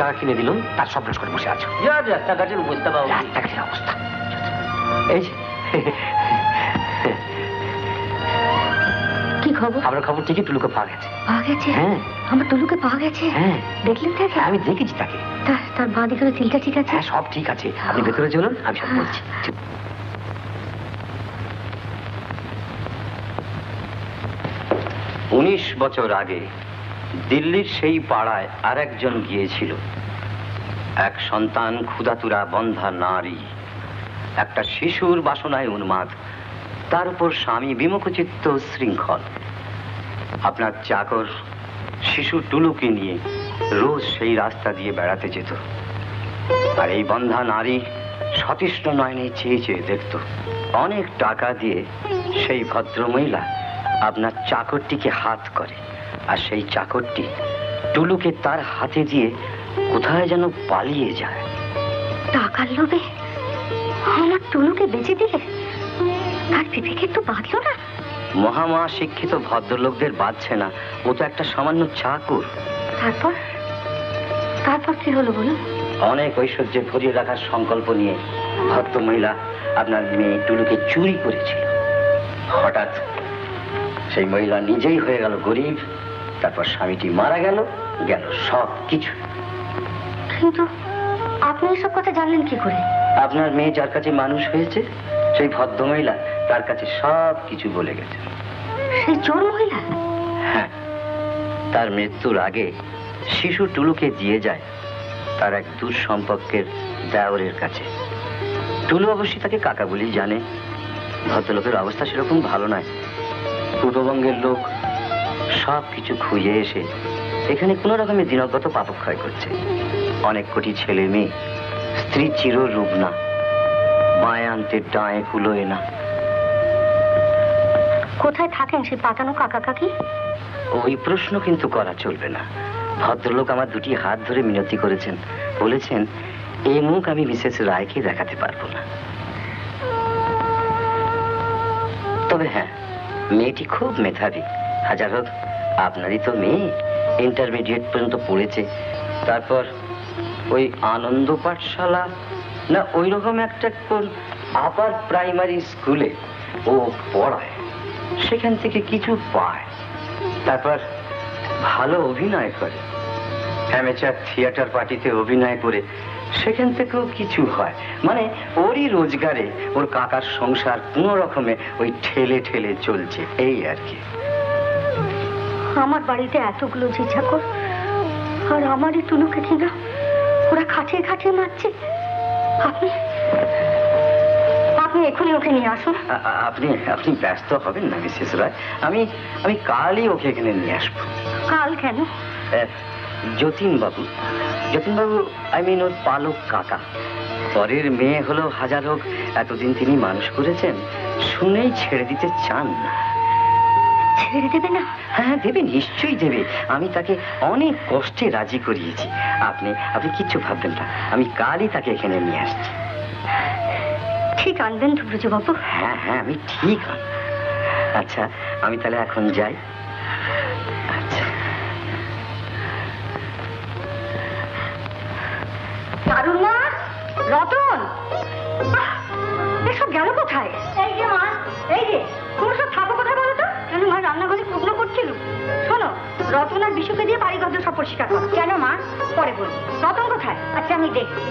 টাকা কিনে দিলাম, তার সব নষ্ট করে বসে আছো। রাস্তাঘাটের অবস্থা বাবু, রাস্তাঘাটের অবস্থা। এই যে কি খবর? আপনার খবর ঠিকই, টুলুকে পাওয়া গেছে। পাওয়া গেছে? হ্যাঁ। আমার টুলুকে পাওয়া গেছে? হ্যাঁ। দেখলেন তাকে? আমি দেখেছি তাকে। তার বাঁ দিকে তিলটা ঠিক আছে? হ্যাঁ, সব ঠিক আছে। আপনি ভেতরে চলুন, আমি সব বলছি। 19 বছর আগে দিল্লির সেই পাড়ায় আর একজন গিয়েছিল। এক সন্তান ক্ষুধাতুরা বন্ধা নারী, একটা শিশুর বাসনায় উন্মাদ, তার উপর স্বামী বিমুখচিত্ত শৃঙ্খল। আপনার চাকর শিশু টুলুকে নিয়ে রোজ সেই রাস্তা দিয়ে বেড়াতে যেত, আর এই বন্ধা নারী সতৃষ্ণ নয়নে চেয়ে চেয়ে দেখত। অনেক টাকা দিয়ে সেই ভদ্রমহিলা আপনার চাকরটিকে হাত করে, আর সেই চাকরটি টুলুকে তার হাতে দিয়ে কোথায় যেন পালিয়ে যায়। টাকার লোভে আমার টুলুকে বেঁচে দিলে? তার বিবেকে তো বাঁধলো না? মহামহা শিক্ষিত ভদ্রলোকদের বাঁধছে না, ও তো একটা সামান্য চাকর। তারপর তারপর কি হলো বলো? অনেক ঐশ্বর্যে ভরিয়ে রাখার সংকল্প নিয়ে ভদ্রমহিলা আপনার মেয়ে টুলুকে চুরি করেছিল। হঠাৎ সেই মহিলা নিজেই হয়ে গেল গরিব, তারপর স্বামীটি মারা গেল, গেল সব কিছু। কিন্তু আপনি এসব কথা জানলেন কি করে? আপনার মেয়ে যার কাছে মানুষ হয়েছে, সেই ভদ্রমহিলা তার কাছে সব কিছু বলে গেছে। সেই চোর মহিলা? হ্যাঁ, তার মৃত্যুর আগে শিশু টুলুকে দিয়ে যায় তার এক দূর সম্পর্কের দেওরের কাছে। টুলু অবশ্যই তাকে কাকা বলেই জানে। ভদ্রলোকের অবস্থা সেরকম ভালো নয়। পূর্ববঙ্গের লোক সব কিছু খুঁজে এসে এখানে কোন রকমের দিনগত পাপক্ষয় করছে। অনেক কোটি ছেলে মেয়ে, স্ত্রী চির রূপনা, বাঁয়ে আনতে ডাঁয়ে কুলোয় না। কোথায় থাকেন সেই পাতানো কাকা কাকি? ওই প্রশ্ন কিন্তু করা চলবে না। ভদ্রলোক আমার দুটি হাত ধরে মিনতি করেছেন, বলেছেন এই মুখ আমি মিসেস রায়কে দেখাতে পারবো না। তবে হ্যাঁ, মেয়েটি খুব মেধাবী। হাজার হোক আপনারই তো মেয়ে, ইন্টারমিডিয়েট পর্যন্ত পড়েছে। তারপর ওই আনন্দ পাঠশালা না ওই রকম একটা কোন আপার প্রাইমারি স্কুলে ও পড়ায়, সেখান থেকে কিছু পায়। তারপর ভালো অভিনয় করে, অ্যামেচার থিয়েটার পার্টিতে অভিনয় করে সেখান থেকেও কিছু হয়। মানে ওরই রোজগারে ওর কাকার সংসার কোন রকমে ওই ঠেলে ঠেলে চলছে, এই আর কি। আমার বাড়িতে এতগুলো যে চাকর, আর আমারই টুলুকে কিনা ওরা খাটিয়ে খাটিয়ে মারছে। আপনি আপনি এখনই ওকে নিয়ে আসুন। আপনি আপনি ব্যস্ত হবেন না মিসেস রায়, আমি কালই ওকে এখানে নিয়ে আসবো। কাল কেন? যতীনবাবু আই মিন ওর পালক কাকা, পরের মেয়ে হলো হাজার হোক এতদিন তিনি মানুষ করেছেন, শুনেই ছেড়ে দিতে চান না। ছেড়ে দেবে না? হ্যাঁ দেবে, নিশ্চয়ই দেবে। আমি তাকে অনেক কষ্টে রাজি করিয়েছি। আপনি কিচ্ছু ভাববেন না, আমি কালই তাকে এখানে নিয়ে আসছি। ঠিক আনবেন তো ব্রজবাবু? হ্যাঁ হ্যাঁ, আমি ঠিক আনবো। আচ্ছা, আমি তাহলে এখন যাই। আচ্ছা। তারুণ্যা, রতন, এসব গেল কোথায়? এই যে মা, এই যে তোমরা সব থাকো কোথায় বলো তো? কেন মা? রান্নাঘরে শুকনো করছিল। শোনো, রতন আর বিশুকে দিয়ে বাড়ি ঘর সব পরিষ্কার করো। কেন মা? পরে বলবো। রতন কোথায়? আচ্ছা আমি দেখি।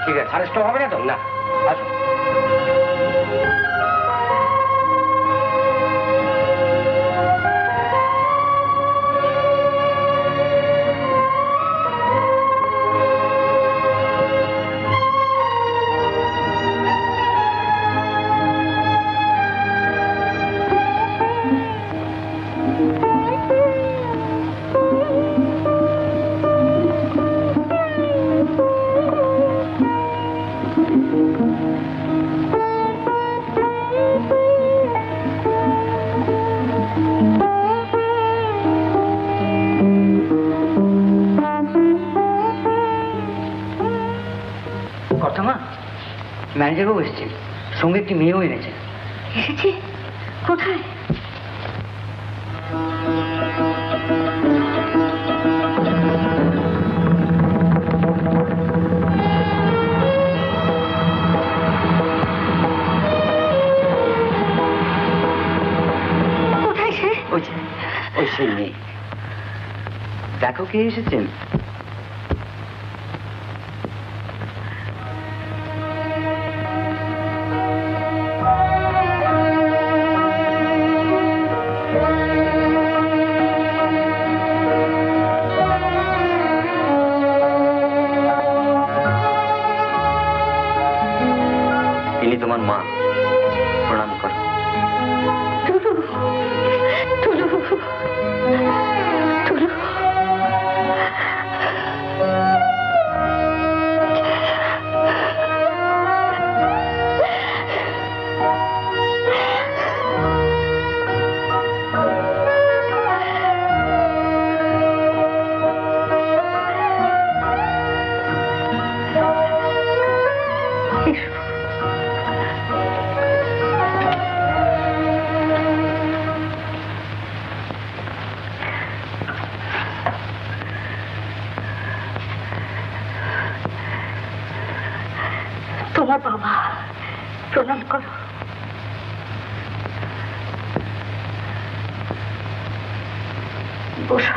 ঠিক আছে, আরেস্ট হবে না তো? না, আসুন। কর্তামা, ম্যানেজারবাবু এসেছেন, সঙ্গে একটি মেয়েও এনেছেন। এসেছে? কোথায়? কোথায় সে? ওই সেই মেয়ে। দেখো কে এসেছেন। ইনি তোমার মা, প্রণাম করো। টুলু, টুলু, টুলু। তোমার বাবা, প্রণাম করো। বসো।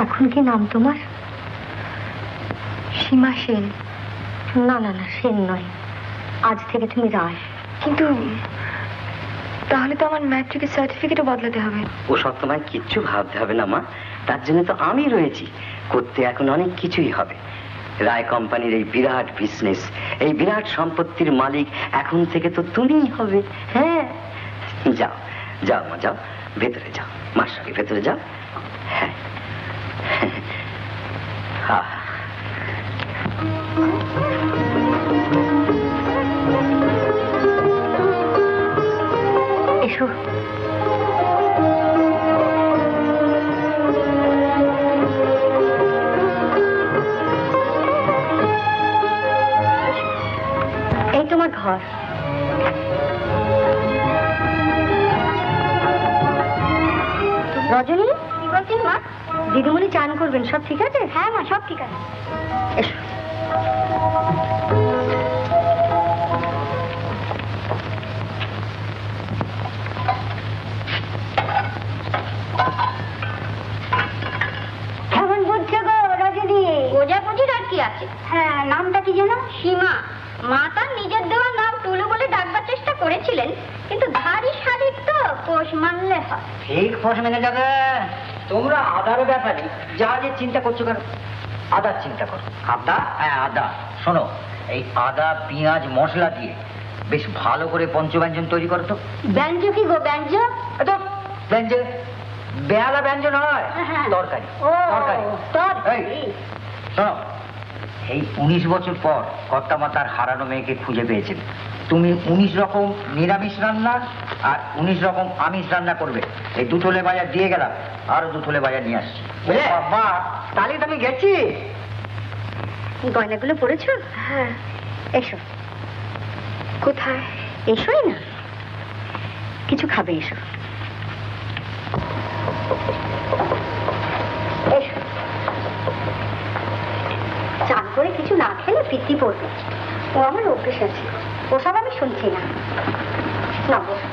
এখন কি নাম তোমার? সীমা সেন। না না না, সেন নয়, আজ থেকে তুমি রায়। কিন্তু তাহলে তো আমার ম্যাট্রিকের সার্টিফিকেটও বদলাতে হবে। ও সব তোমায় কিচ্ছু ভাবতে হবে না মা, তার জন্য তো আমি রয়েছি। করতে এখন অনেক কিছুই হবে। রায় কোম্পানির এই বিরাট বিজনেস, এই বিরাট সম্পত্তির মালিক এখন থেকে তো তুমিই হবে। হ্যাঁ, যাও যাও মা, যাও ভেতরে যাও, মার সঙ্গে ভেতরে যাও। হ্যাঁ, এসো। এই তোমার ঘর। রজনী, কি বলছেন মা? দিদিমণি চান করবেন, সব ঠিক আছে? হ্যাঁ মা, সব ঠিক আছে। এসো। কেমন বুঝছো গো রজনী? গোজাগুজির আর কি আছে? হ্যাঁ, নামটা কি যেন? সীমা। মা তার নিজের দেওয়া নাম টুলু বলে ডাকবার চেষ্টা করেছিলেন, কিন্তু ধারি শাড়ির তো পোষ মানলে হয়। ঠিক পোষ মেনে যাবে। তোমরা আদার ব্যাপারে যা যে চিন্তা করছো কেন, আদার চিন্তা করো। আদা? হ্যাঁ আদা। শোনো, এই আদা পেঁয়াজ মশলা দিয়ে বেশ ভালো করে পঞ্চব্যঞ্জন তৈরি করো তো। ব্যঞ্জ কি গো? ব্যঞ্জ? ব্যঞ্জন বেহালা ব্যঞ্জন হয়। তরকারি। তরকারি। এই, শোনো, এই 19 বছর পর কর্তামা তার হারানো মেয়েকে খুঁজে পেয়েছেন। তুমি 19 রকম নিরামিষ রান্না আর 19 রকম আমিষ রান্না করবে। এই দুটোলে বাজার দিয়ে গেলাম, আরো দুটোলে বাজার নিয়ে আসছি। বাবা, তাহলে তো আমি গেছি। গয়নাগুলো পড়েছো? হ্যাঁ। এসো। কোথায়? এসোই না, কিছু খাবে? এসো এসো। চান করে কিছু না খেলে পিত্তি পড়বে। ও আমার অভ্যেস আছে, ওসব আমি শুনছি না। না বসো।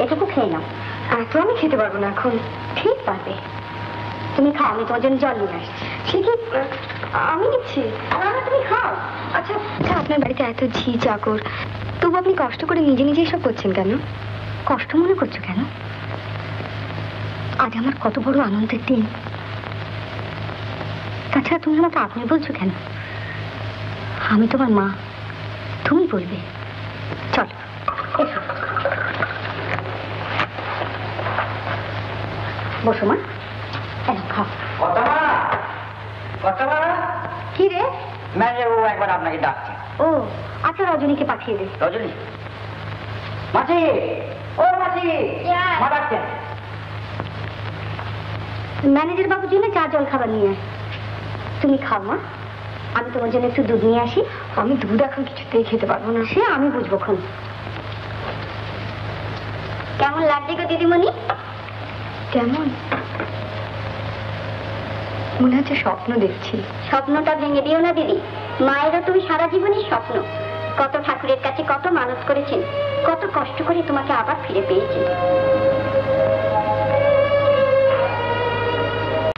এটুকু খেয়ে নাও। এত আমি খেতে পারবো না এখন। ঠিক পারবে, তুমি খাও, আমি তোমার জন্য জল নিয়ে আসছি। সে কি আমি নিচ্ছি? না না, তুমি খাও। আচ্ছা আচ্ছা, আপনার বাড়িতে এত ঝি চাকর, তবু আপনি কষ্ট করে নিজে নিজে এসব করছেন কেন? কষ্ট মনে করছো কেন? আজ আমার কত বড় আনন্দের দিন, তুমি আমাকে আপনি বলছো কেন? আমি তোমার মা, তুমি বলবে। চল এসো, বসো মা। খাও। কি রে? ম্যানেজার বাবু একবার আপনাকে ডাকছে। ও আচ্ছা, রজনীকে পাঠিয়ে দে। রজনী, মাসি, ও মাসি, মা ডাকছেন। ম্যানেজার বাবুর জন্য চা জল খাবার নিয়ে আয়। তুমি খাও মা, আমি তোমার জন্য একটু দুধ নিয়ে আসি। আমি দুধ এখন কিছুতেই খেতে পারবো না। সে আমি বুঝবো খন। কেমন লাগছে গো দিদিমণি? কেমন? মনে হচ্ছে স্বপ্ন দেখছি। স্বপ্নটা ভেঙে দিও না দিদি। মায়েরও তুমি সারা জীবনের স্বপ্ন। কত ঠাকুরের কাছে কত মানত করেছেন, কত কষ্ট করে তোমাকে আবার ফিরে পেয়েছেন।